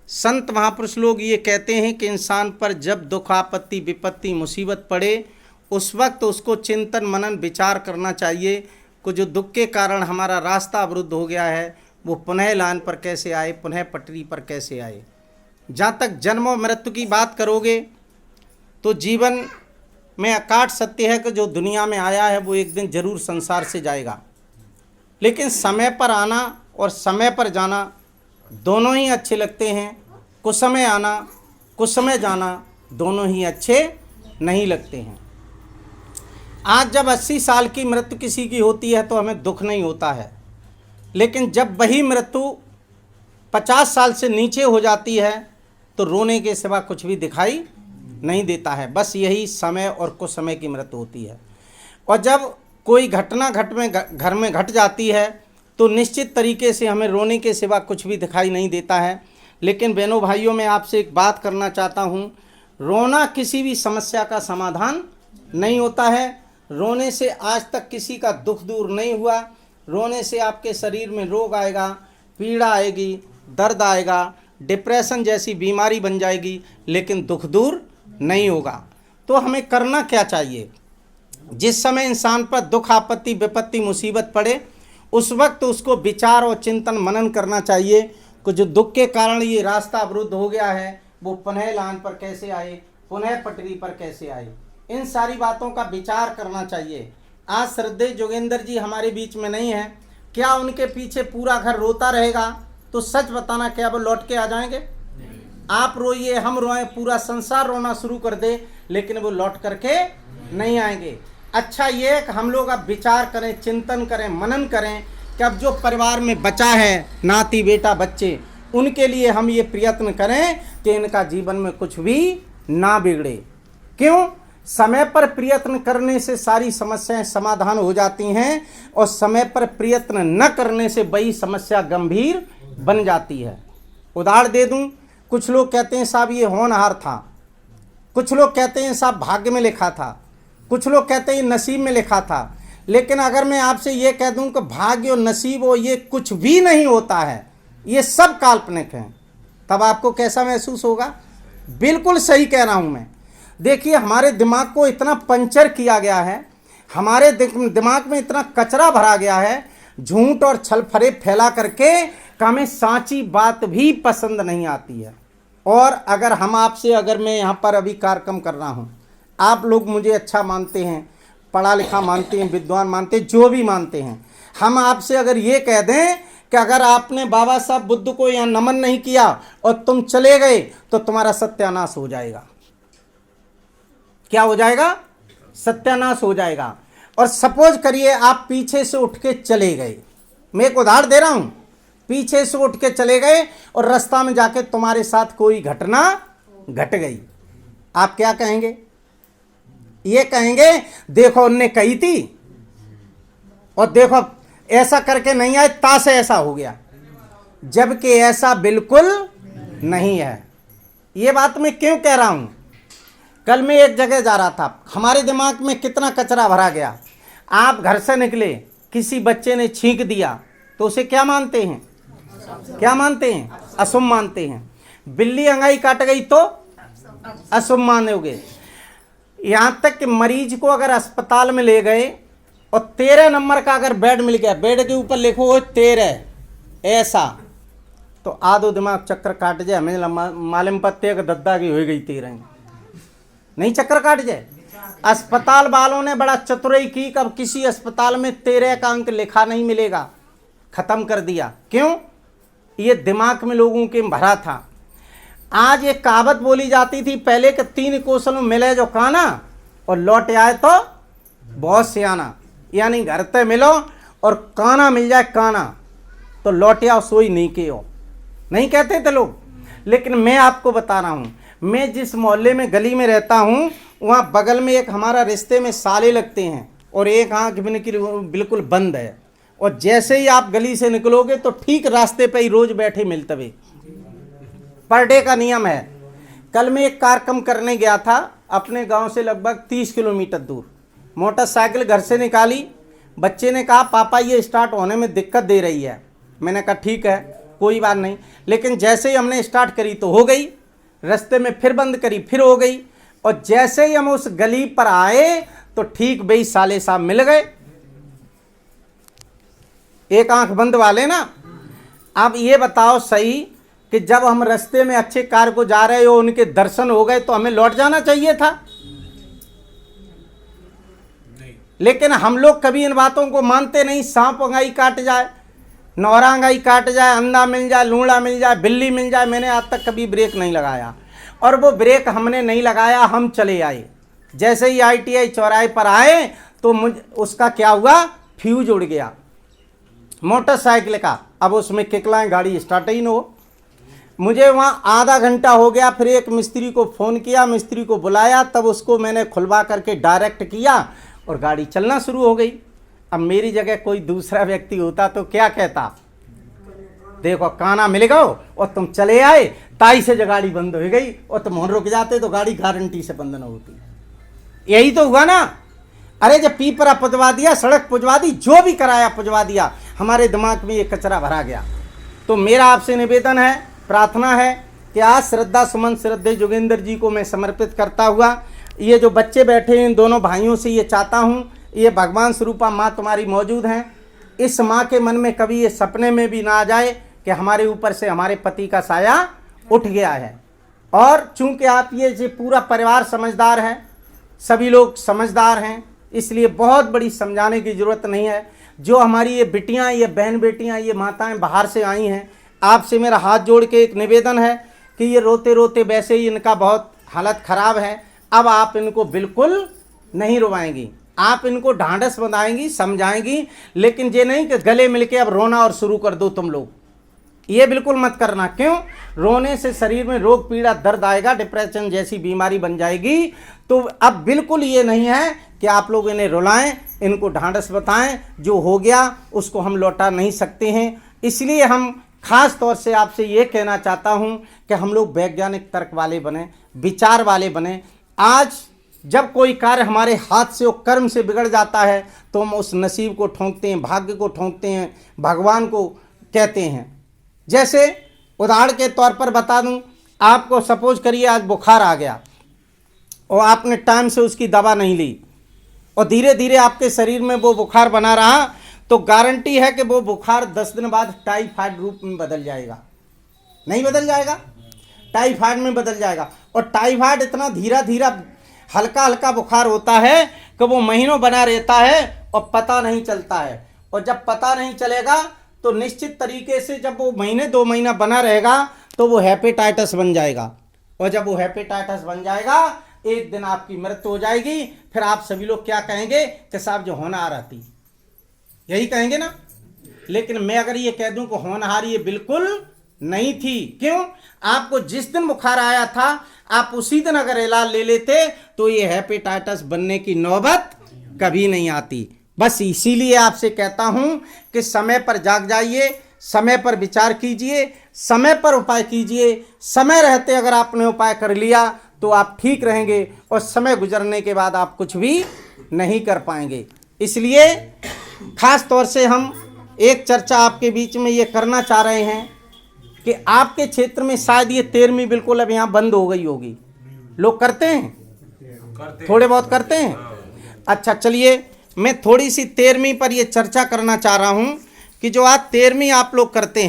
संत महापुरुष लोग ये कहते हैं कि इंसान पर जब दुख आपत्ति विपत्ति मुसीबत पड़े उस वक्त उसको चिंतन मनन विचार करना चाहिए कि जो दुख के कारण हमारा रास्ता अवरुद्ध हो गया है वो पुनः लाइन पर कैसे आए, पुनः पटरी पर कैसे आए। जहाँ तक जन्म और मृत्यु की बात करोगे तो जीवन में अकाट सत्य है कि जो दुनिया में आया है वो एक दिन जरूर संसार से जाएगा, लेकिन समय पर आना और समय पर जाना दोनों ही अच्छे लगते हैं। कुछ समय आना कुछ समय जाना दोनों ही अच्छे नहीं लगते हैं। आज जब 80 साल की मृत्यु किसी की होती है तो हमें दुख नहीं होता है, लेकिन जब वही मृत्यु 50 साल से नीचे हो जाती है तो रोने के सिवा कुछ भी दिखाई नहीं देता है। बस यही समय और कुछ समय की मृत्यु होती है। और जब कोई घटना घर में घट जाती है तो निश्चित तरीके से हमें रोने के सिवा कुछ भी दिखाई नहीं देता है। लेकिन बहनों भाइयों, मैं आपसे एक बात करना चाहता हूँ, रोना किसी भी समस्या का समाधान नहीं होता है। रोने से आज तक किसी का दुख दूर नहीं हुआ। रोने से आपके शरीर में रोग आएगा, पीड़ा आएगी, दर्द आएगा, डिप्रेशन जैसी बीमारी बन जाएगी, लेकिन दुख दूर नहीं होगा। तो हमें करना क्या चाहिए? जिस समय इंसान पर दुख आपत्ति विपत्ति मुसीबत पड़े उस वक्त उसको विचार और चिंतन मनन करना चाहिए कि जो दुख के कारण ये रास्ता अवरुद्ध हो गया है वो पुनः लाइन पर कैसे आए, पुनः पटरी पर कैसे आए। इन सारी बातों का विचार करना चाहिए। आज श्रद्धेय जोगेंद्र जी हमारे बीच में नहीं है, क्या उनके पीछे पूरा घर रोता रहेगा? तो सच बताना, क्या वो लौट के आ जाएंगे? आप रोइए, हम रोएं, पूरा संसार रोना शुरू कर दे, लेकिन वो लौट करके नहीं आएंगे। अच्छा ये है कि हम लोग अब विचार करें, चिंतन करें, मनन करें कि अब जो परिवार में बचा है, नाती बेटा बच्चे, उनके लिए हम ये प्रयत्न करें कि इनका जीवन में कुछ भी ना बिगड़े। क्यों? समय पर प्रयत्न करने से सारी समस्याएं समाधान हो जाती हैं और समय पर प्रयत्न न करने से वही समस्या गंभीर बन जाती है। उदाहरण दे दूं, कुछ लोग कहते हैं साहब ये होनहार था, कुछ लोग कहते हैं साहब भाग्य में लिखा था, कुछ लोग कहते हैं नसीब में लिखा था। लेकिन अगर मैं आपसे ये कह दूं कि भाग्य और नसीब हो ये कुछ भी नहीं होता है, ये सब काल्पनिक हैं, तब आपको कैसा महसूस होगा? बिल्कुल सही कह रहा हूं मैं। देखिए, हमारे दिमाग को इतना पंचर किया गया है, हमारे दिमाग में इतना कचरा भरा गया है, झूठ और छल फरेब फैला करके हमें सांची बात भी पसंद नहीं आती है। और अगर मैं यहाँ पर अभी कार्यक्रम कर रहा हूँ, आप लोग मुझे अच्छा मानते हैं, पढ़ा लिखा मानते हैं, विद्वान मानते हैं, जो भी मानते हैं, हम आपसे अगर ये कह दें कि अगर आपने बाबा साहब बुद्ध को यहाँ नमन नहीं किया और तुम चले गए तो तुम्हारा सत्यानाश हो जाएगा। क्या हो जाएगा? सत्यानाश हो जाएगा। और सपोज करिए आप पीछे से उठ के चले गए, मैं एक उदाहरण दे रहा हूं, पीछे से उठ के चले गए और रास्ता में जाके तुम्हारे साथ कोई घटना घट गई, आप क्या कहेंगे? ये कहेंगे देखो उनने कही थी और देखो ऐसा करके नहीं आए, तासे ऐसा हो गया, जबकि ऐसा बिल्कुल नहीं है। ये बात मैं क्यों कह रहा हूं? कल मैं एक जगह जा रहा था, हमारे दिमाग में कितना कचरा भरा गया। आप घर से निकले, किसी बच्चे ने छींक दिया तो उसे क्या मानते हैं? क्या मानते हैं? अशुभ मानते हैं। बिल्ली अंगाई काट गई तो अशुभ मानोगे। यहाँ तक कि मरीज को अगर अस्पताल में ले गए और 13 नंबर का अगर बेड मिल गया, बेड के ऊपर लिखो हो 13 ऐसा, तो आधो दिमाग चक्कर काट जाए। हमें मालूम पत्ते का दद्दा की हो गई 13, नहीं चक्कर काट जाए। अस्पताल वालों ने बड़ा चतुराई की, कब किसी अस्पताल में 13 का अंक लिखा नहीं मिलेगा, खत्म कर दिया। क्यों? ये दिमाग में लोगों के भरा था। आज एक कहावत बोली जाती थी पहले के 3 कौशल में मिले जो काना और लौट आए तो बहुत सियाना, यानी घर पे मिलो और काना मिल जाए काना तो लौट आओ सोई नहीं के हो, नहीं कहते थे लोग। लेकिन मैं आपको बता रहा हूँ, मैं जिस मोहल्ले में गली में रहता हूँ वहाँ बगल में एक हमारा रिश्ते में साले लगते हैं और एक आँख बिल्कुल बंद है, और जैसे ही आप गली से निकलोगे तो ठीक रास्ते पे ही रोज बैठे मिलते हुए, पर डे का नियम है। कल मैं एक कार्यक्रम करने गया था अपने गांव से लगभग 30 किलोमीटर दूर, मोटरसाइकिल घर से निकाली, बच्चे ने कहा पापा ये स्टार्ट होने में दिक्कत दे रही है। मैंने कहा ठीक है, कोई बात नहीं। लेकिन जैसे ही हमने स्टार्ट करी तो हो गई, रास्ते में फिर बंद करी फिर हो गई, और जैसे ही हम उस गली पर आए तो ठीक भाई साले साहब मिल गए, एक आंख बंद वाले ना। अब ये बताओ सही कि जब हम रास्ते में अच्छे कार को जा रहे हो, उनके दर्शन हो गए तो हमें लौट जाना चाहिए था? लेकिन हम लोग कभी इन बातों को मानते नहीं। सांप अंगाई काट जाए, नौरा अंगाई काट जाए, अंधा मिल जाए, लूड़ा मिल जाए, बिल्ली मिल जाए, मैंने आज तक कभी ब्रेक नहीं लगाया। और वो ब्रेक हमने नहीं लगाया, हम चले आए। जैसे ही ITI चौराहे पर आए तो उसका क्या हुआ, फ्यूज उड़ गया मोटरसाइकिल का। अब उसमें किकलाएं, गाड़ी स्टार्ट ही न हो। मुझे वहाँ आधा घंटा हो गया, फिर एक मिस्त्री को फ़ोन किया, मिस्त्री को बुलाया, तब उसको मैंने खुलवा करके डायरेक्ट किया और गाड़ी चलना शुरू हो गई। अब मेरी जगह कोई दूसरा व्यक्ति होता तो क्या कहता, देखो काना मिल गया और तुम चले आए, ताई से जो गाड़ी बंद हो गई, और तुम और रुक जाते तो गाड़ी गारंटी से बंद न होती। यही तो हुआ ना। अरे जब पीपरा पुजवा दिया, सड़क पुजवा दी, जो भी कराया पुजवा दिया, हमारे दिमाग में ये कचरा भरा गया। तो मेरा आपसे निवेदन है, प्रार्थना है कि आज श्रद्धा सुमन श्रद्धेय जोगेंद्र जी को मैं समर्पित करता हुआ, ये जो बच्चे बैठे हैं इन दोनों भाइयों से ये चाहता हूँ, ये भगवान स्वरूपा माँ तुम्हारी मौजूद हैं, इस माँ के मन में कभी ये सपने में भी ना आ जाए कि हमारे ऊपर से हमारे पति का साया उठ गया है। और चूंकि आप ये पूरा परिवार समझदार है, सभी लोग समझदार हैं, इसलिए बहुत बड़ी समझाने की ज़रूरत नहीं है। जो हमारी ये बिटियाँ, ये बहन बेटियाँ, ये माताएं बाहर से आई हैं, आपसे मेरा हाथ जोड़ के एक निवेदन है कि ये रोते रोते वैसे ही इनका बहुत हालत ख़राब है, अब आप इनको बिल्कुल नहीं रुवाएंगी, आप इनको ढांढस बंधाएंगी, समझाएंगी, लेकिन ये नहीं कि गले मिलके अब रोना और शुरू कर दो तुम लोग, ये बिल्कुल मत करना। क्यों? रोने से शरीर में रोग पीड़ा दर्द आएगा, डिप्रेशन जैसी बीमारी बन जाएगी। तो अब बिल्कुल ये नहीं है कि आप लोग इन्हें रुलाएं, इनको ढांढस बताएं, जो हो गया उसको हम लौटा नहीं सकते हैं। इसलिए हम खास तौर से आपसे ये कहना चाहता हूँ कि हम लोग वैज्ञानिक तर्क वाले बने, विचार वाले बने। आज जब कोई कार्य हमारे हाथ से और कर्म से बिगड़ जाता है तो हम उस नसीब को ठोंकते हैं, भाग्य को ठोंकते हैं, भगवान को कहते हैं। जैसे उदाहरण के तौर पर बता दूं, आपको सपोज करिए आज बुखार आ गया और आपने टाइम से उसकी दवा नहीं ली और धीरे धीरे आपके शरीर में वो बुखार बना रहा, तो गारंटी है कि वो बुखार 10 दिन बाद टाइफाइड रूप में बदल जाएगा। नहीं बदल जाएगा? टाइफाइड में बदल जाएगा। और टाइफाइड इतना धीरा धीरा हल्का हल्का बुखार होता है कि वो महीनों बना रहता है और पता नहीं चलता है। और जब पता नहीं चलेगा तो निश्चित तरीके से जब वो महीने 2 महीना बना रहेगा तो वो हेपेटाइटिस बन जाएगा। और जब वो हेपेटाइटिस बन जाएगा, एक दिन आपकी मृत्यु हो जाएगी। फिर आप सभी लोग क्या कहेंगे कि साहब जो होनहार आती, यही कहेंगे ना। लेकिन मैं अगर ये कह दूं कि होनहार ये बिल्कुल नहीं थी। क्यों? आपको जिस दिन बुखार आया था आप उसी दिन अगर इलाज ले लेते तो ये हेपेटाइटिस बनने की नौबत कभी नहीं आती। बस इसीलिए आपसे कहता हूं कि समय पर जाग जाइए, समय पर विचार कीजिए, समय पर उपाय कीजिए। समय रहते अगर आपने उपाय कर लिया तो आप ठीक रहेंगे, और समय गुजरने के बाद आप कुछ भी नहीं कर पाएंगे। इसलिए खास तौर से हम एक चर्चा आपके बीच में ये करना चाह रहे हैं कि आपके क्षेत्र में शायद ये 13वीं बिल्कुल अब यहाँ बंद हो गई होगी। लोग करते हैं, थोड़े बहुत करते हैं। अच्छा, चलिए मैं थोड़ी सी 13वीं पर ये चर्चा करना चाह रहा हूँ कि जो आज 13वीं आप लोग करते हैं,